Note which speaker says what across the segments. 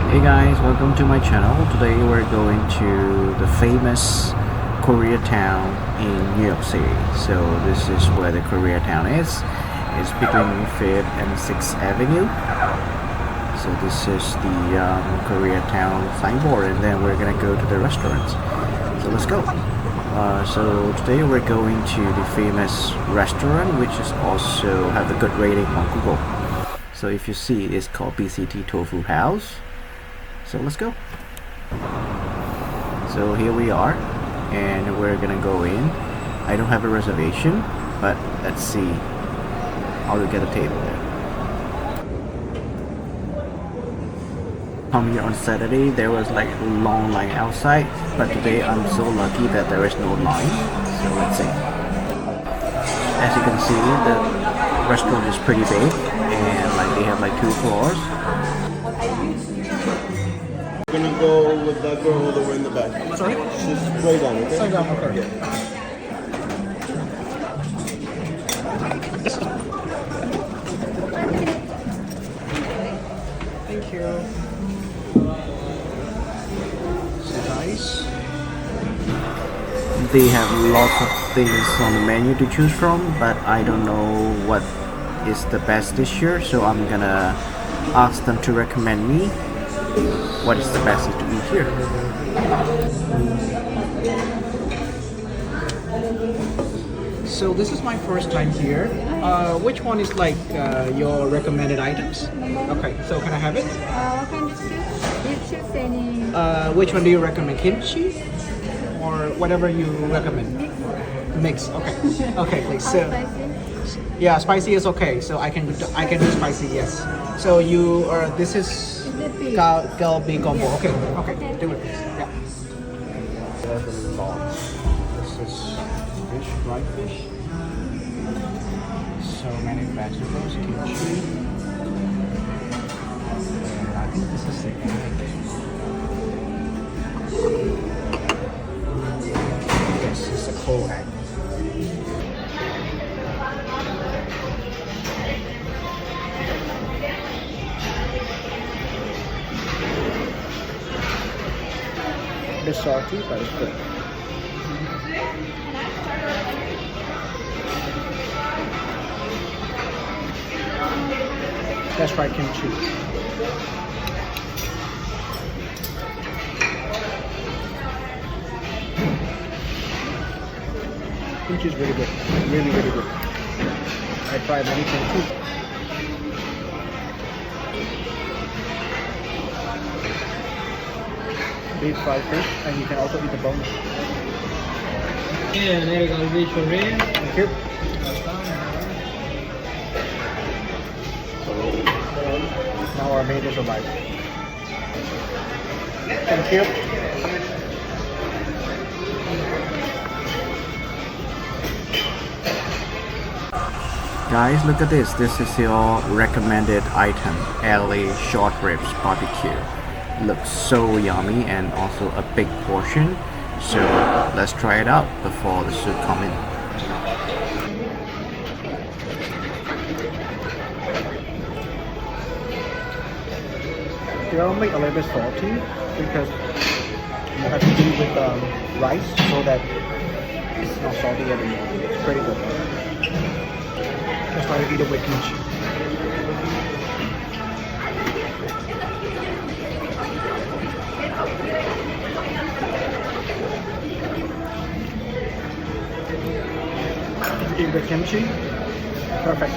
Speaker 1: Hey guys, welcome to my channel. Today we're going to the famous Koreatown in New York City. So this is where the Koreatown is. It's between 5th and 6th Avenue. So this is the Koreatown signboard, and then we're gonna go to the restaurants. So let's go. So today we're going to the famous restaurant, which is also have a good rating on Google. So if you see, it's called BCD Tofu House. So let's go. So here we are, and we're gonna go in. I don't have a reservation, but let's see how to get a table there. Come here on Saturday, there was like a long line outside, but today I'm so lucky that there is no line. So let's see. As you can see, the restaurant is pretty big, and like they have like 2 floors.
Speaker 2: We're gonna go with that girl all the way in the back.
Speaker 3: Sorry?
Speaker 2: She's way down, okay?
Speaker 3: Side down, okay. Thank you.
Speaker 1: So nice. They have lots of things on the menu to choose from, but I don't know what is the best this year, so I'm gonna ask them to recommend me what is the best to eat here.
Speaker 3: So this is my first time here. Which one is like your recommended items? Okay, so can I have it?
Speaker 4: What kind of soup? You choose any
Speaker 3: Which one do you recommend? Kimchi? Or whatever you recommend? Mix. Okay. Okay, please. So,
Speaker 4: spicy?
Speaker 3: yeah, spicy is okay. So I can do spicy. Yes. So you this is
Speaker 4: beef?
Speaker 3: galbi combo.
Speaker 4: Yeah.
Speaker 3: Okay. Okay. Do it, please. Yeah.
Speaker 1: There's a lot. This is fish, dried fish. So many vegetables, kimchi. And I think this is the egg. Yes, it's a cold egg. A bit salty, but it's good. Let's try kimchi. Kimchi is really good. Really, really good. I tried many kimchi. Deep fried fish, and you can also eat the bone.
Speaker 5: Yeah, there you go, fish for real.
Speaker 1: Thank you. Now our main dish arrived. Thank you. Guys, look at this. This is your recommended item, LA short ribs barbecue. Looks so yummy and also a big portion. So let's try it out before the soup come in. They'll make a little bit salty because you have to eat with rice so that it's not salty anymore. It's pretty good. That's why I eat it with kimchi. Eat with kimchi. Perfect.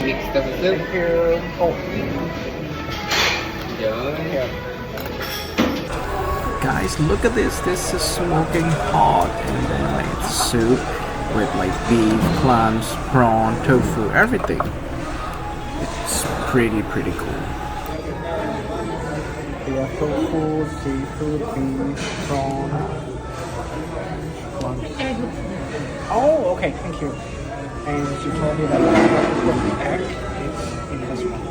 Speaker 5: Mix the soup.
Speaker 1: Thank you. Oh.
Speaker 5: Yeah.
Speaker 1: Guys, look at this. This is smoking hot, and then like it's soup with like beef, clams, prawn, tofu, everything. It's pretty cool. We have tofu, seafood, beef, prawn, clams. Oh, okay, thank you. And she told me that the egg is in this one.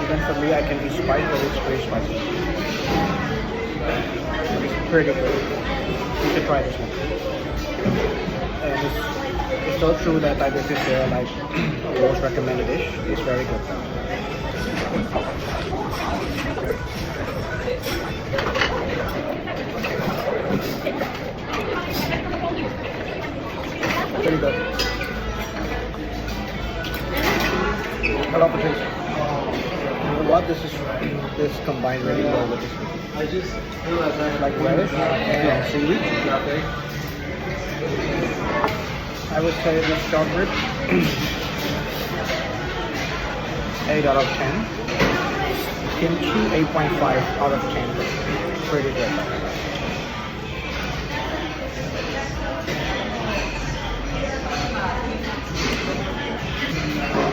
Speaker 3: Even for me, I can eat spicy, but it's pretty spicy. It's pretty good. You should try this one. And it's so true that like this is their like most recommended dish. It's very good. Pretty good. I love the taste. You know what? This combined really well with this.
Speaker 5: I just realized I
Speaker 3: Like lettuce and seaweed. I would say this short rib 8 out of 10. Kimchi 8.5 out of 10. Pretty good.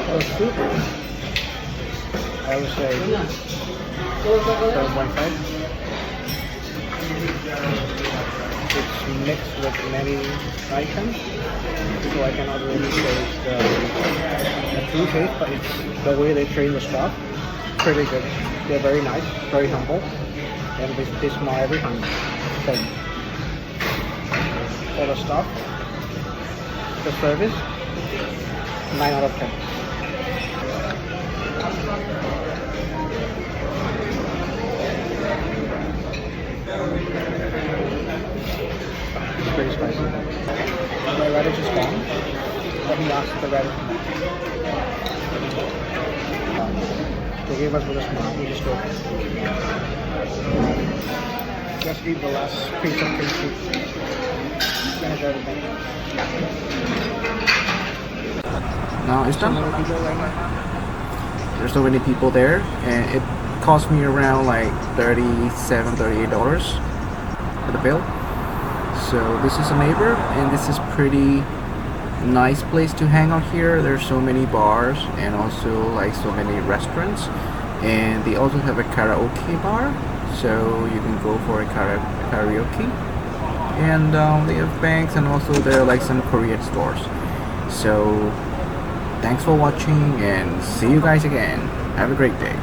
Speaker 3: The soup, I would say 7.5. It's mixed with many items, so I cannot really taste the true taste, but it's the way they train the staff. Pretty good. They're very nice, very humble, and they smile every time. So, for the staff, the service, 9 out of 10. It's pretty spicy. My radish is gone. Let me ask the radish. They gave us with a smile. We just go. Just eat the last piece of kimchi. Finish everything.
Speaker 1: Now it's done. There's so many people there, and it cost me around like $38 for the bill. So this is a neighbor, and this is pretty nice place to hang out here. There's so many bars and also like so many restaurants, and they also have a karaoke bar, so you can go for a karaoke. And they have banks, and also there are like some Korean stores. So thanks for watching, and see you guys again. Have a great day.